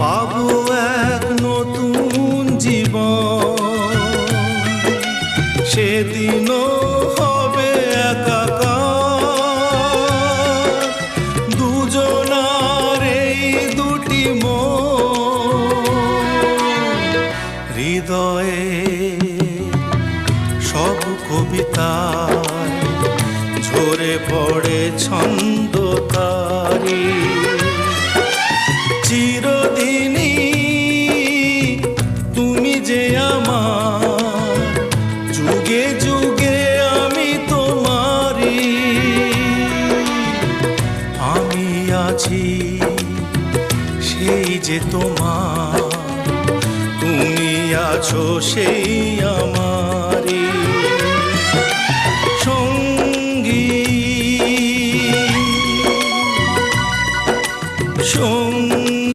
পাবো এক নতুন জীবন, সেদিনও হবে একাকার দুজনার এই দুটি মন। হৃদয়ে সব কবিতায় ঝরে পড়ে ছন্দ তারি, চিরদিনই তুমি যে আমার, যুগে যুগে আমি তোমারি। আমি আছি সেই যে তোমার, তুমি আছো সেই আমার।